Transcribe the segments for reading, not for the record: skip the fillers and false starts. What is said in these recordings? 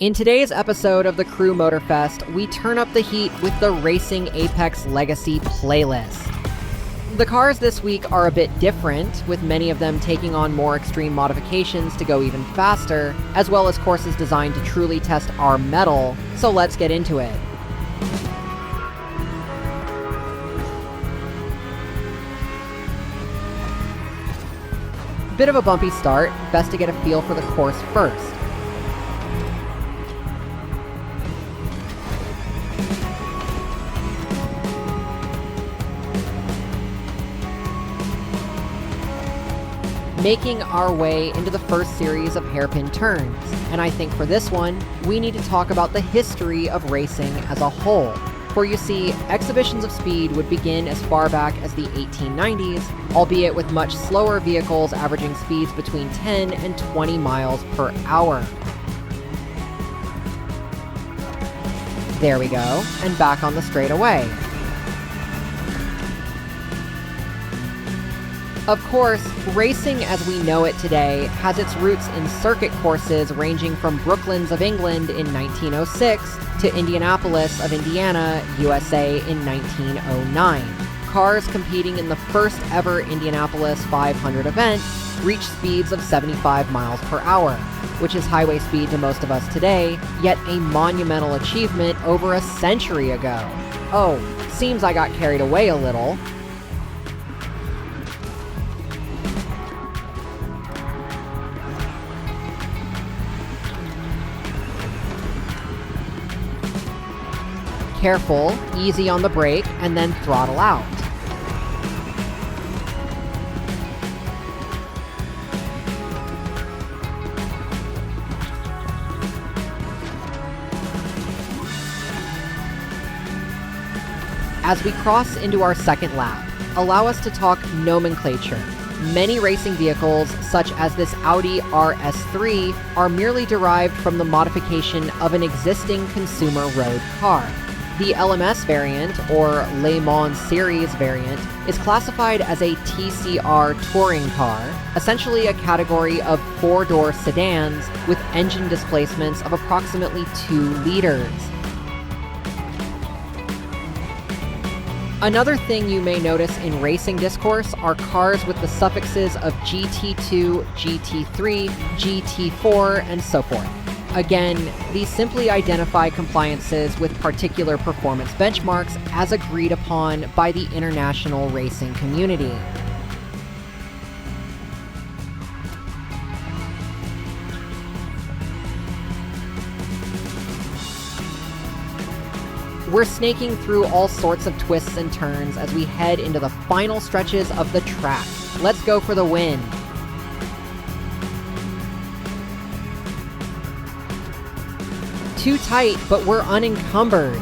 In today's episode of the Crew Motorfest, we turn up the heat with the Racing Apex Legacy playlist. The cars this week are a bit different, with many of them taking on more extreme modifications to go even faster, as well as courses designed to truly test our mettle, so let's get into it. Bit of a bumpy start, best to get a feel for the course first. Making our way into the first series of hairpin turns, and I think for this one, we need to talk about the history of racing as a whole. For you see, exhibitions of speed would begin as far back as the 1890s, albeit with much slower vehicles averaging speeds between 10 and 20 miles per hour. There we go, and back on the straightaway. Of course, racing as we know it today has its roots in circuit courses ranging from Brooklands of England in 1906 to Indianapolis of Indiana, USA in 1909. Cars competing in the first ever Indianapolis 500 event reached speeds of 75 miles per hour, which is highway speed to most of us today, yet a monumental achievement over a century ago. Oh, seems I got carried away a little. Careful, easy on the brake, and then throttle out. As we cross into our second lap, allow us to talk nomenclature. Many racing vehicles, such as this Audi RS3, are merely derived from the modification of an existing consumer road car. The LMS variant, or Le Mans Series variant, is classified as a TCR touring car, essentially a category of four-door sedans with engine displacements of approximately 2 liters. Another thing you may notice in racing discourse are cars with the suffixes of GT2, GT3, GT4, and so forth. Again, these simply identify compliances with particular performance benchmarks as agreed upon by the international racing community. We're snaking through all sorts of twists and turns as we head into the final stretches of the track. Let's go for the win! Too tight, but we're unencumbered.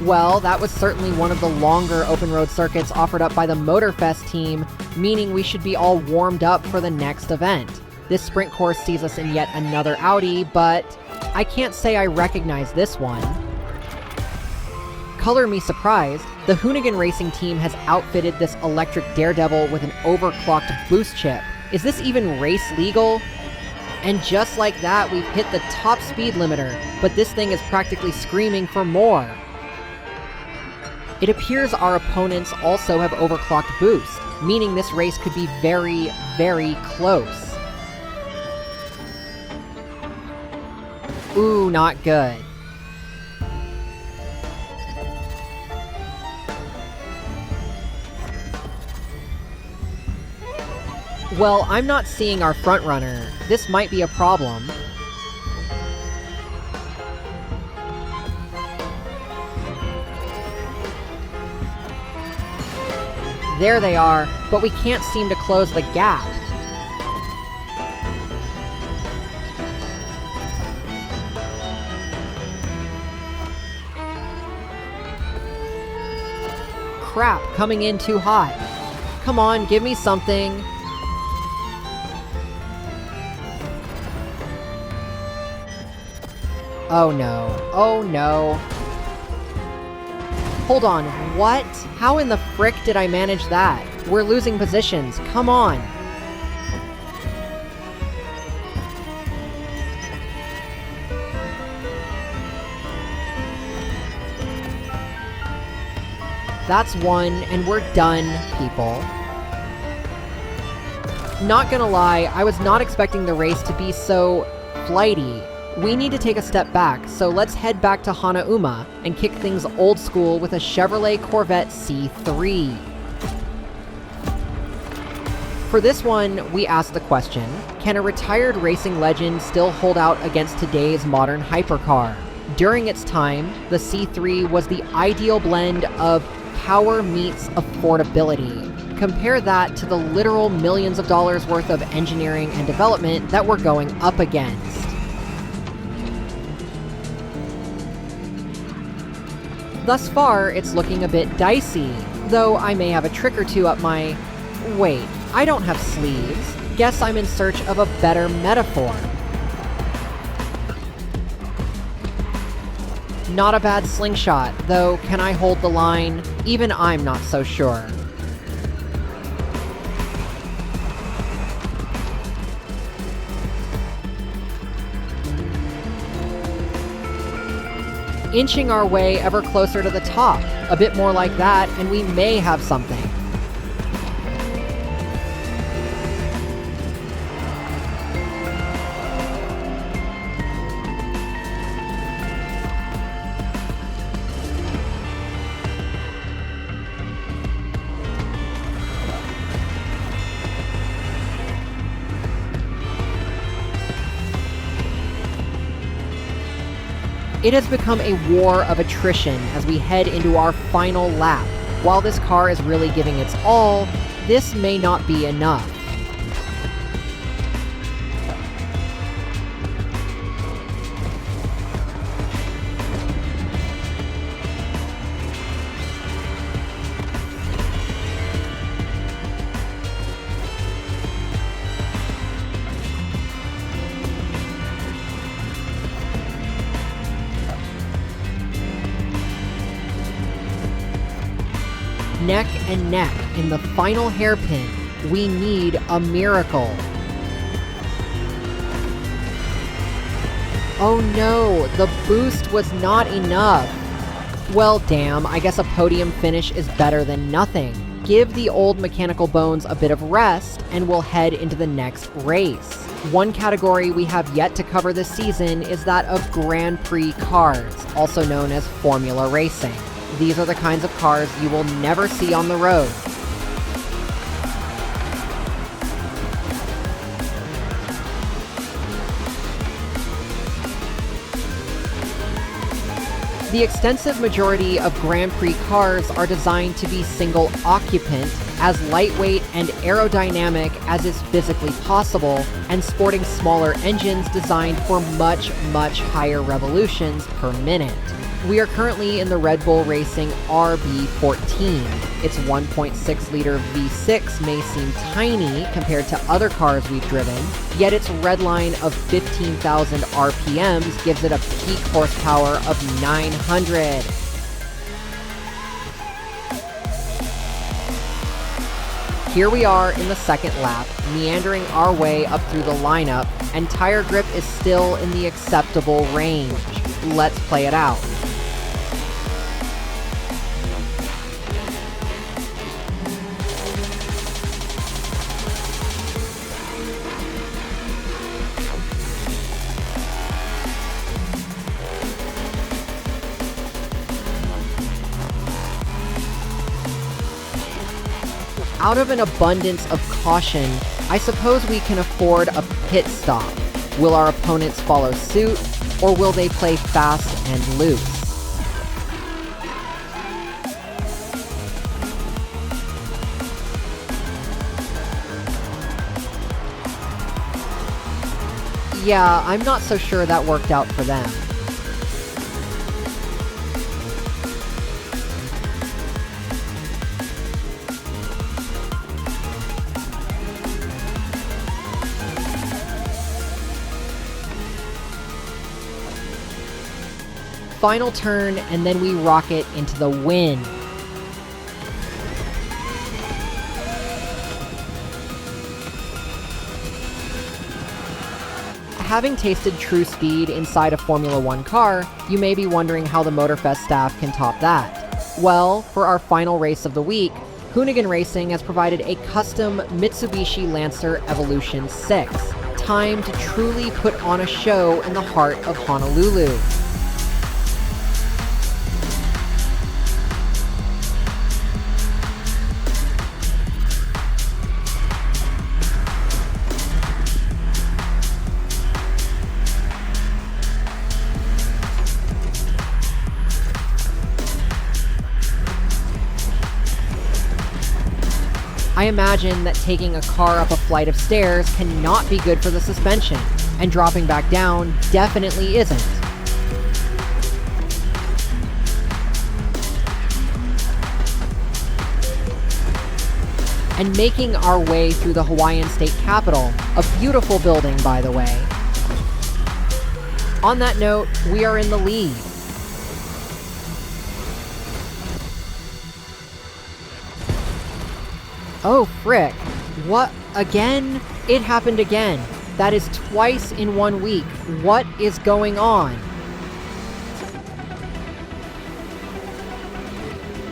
Well, that was certainly one of the longer open road circuits offered up by the Motorfest team, meaning we should be all warmed up for the next event. This sprint course sees us in yet another Audi, but I can't say I recognize this one. Color me surprised, the Hoonigan Racing team has outfitted this electric daredevil with an overclocked boost chip. Is this even race legal? And just like that, we've hit the top speed limiter, but this thing is practically screaming for more. It appears our opponents also have overclocked boost, meaning this race could be very, very close. Ooh, not good. Well, I'm not seeing our frontrunner. This might be a problem. There they are, but we can't seem to close the gap. Crap, coming in too hot. Come on, give me something. Oh no. Oh no. Hold on, what? How in the frick did I manage that? We're losing positions, come on! That's one, and we're done, people. Not gonna lie, I was not expecting the race to be so flighty. We need to take a step back, so let's head back to Hanauma and kick things old school with a Chevrolet Corvette C3. For this one, we asked the question, can a retired racing legend still hold out against today's modern hypercar? During its time, the C3 was the ideal blend of power meets affordability. Compare that to the literal millions of dollars worth of engineering and development that we're going up against. Thus far, it's looking a bit dicey, though I may have a trick or two up my... Wait, I don't have sleeves. Guess I'm in search of a better metaphor. Not a bad slingshot, though can I hold the line? Even I'm not so sure. Inching our way ever closer to the top. A bit more like that, and we may have something. It has become a war of attrition as we head into our final lap. While this car is really giving its all, this may not be enough. Neck and neck in the final hairpin. We need a miracle. Oh no, the boost was not enough. Well, damn, I guess a podium finish is better than nothing. Give the old mechanical bones a bit of rest, and we'll head into the next race. One category we have yet to cover this season is that of Grand Prix cars, also known as Formula Racing. These are the kinds of cars you will never see on the road. The extensive majority of Grand Prix cars are designed to be single occupant, as lightweight and aerodynamic as is physically possible, and sporting smaller engines designed for much, much higher revolutions per minute. We are currently in the Red Bull Racing RB14. Its 1.6-liter V6 may seem tiny compared to other cars we've driven, yet its redline of 15,000 RPMs gives it a peak horsepower of 900. Here we are in the second lap, meandering our way up through the lineup, and tire grip is still in the acceptable range. Let's play it out. Out of an abundance of caution, I suppose we can afford a pit stop. Will our opponents follow suit, or will they play fast and loose? Yeah, I'm not so sure that worked out for them. final turn, and then we rocket into the wind. Having tasted true speed inside a Formula One car, you may be wondering how the Motorfest staff can top that. Well, for our final race of the week, Hoonigan Racing has provided a custom Mitsubishi Lancer Evolution 6, timed to truly put on a show in the heart of Honolulu. I imagine that taking a car up a flight of stairs cannot be good for the suspension, and dropping back down definitely isn't. And making our way through the Hawaiian state capitol, a beautiful building by the way. On that note, we are in the lead. Oh frick, what, again? It happened again. That is twice in 1 week. What is going on?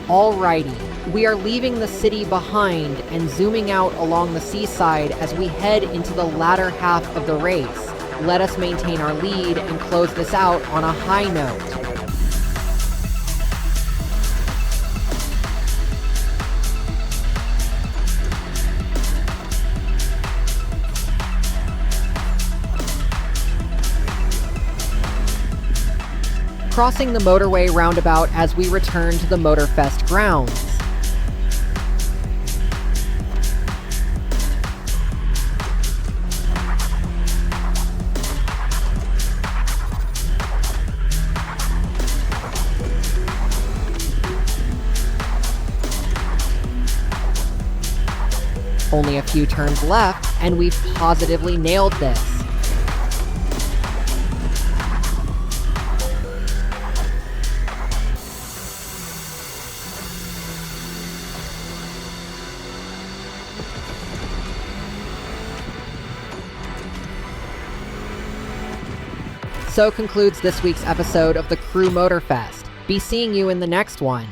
Alrighty, we are leaving the city behind and zooming out along the seaside as we head into the latter half of the race. Let us maintain our lead and close this out on a high note. Crossing the motorway roundabout as we return to the Motorfest grounds. Only a few turns left, and we've positively nailed this. So concludes this week's episode of the Crew Motorfest. Be seeing you in the next one.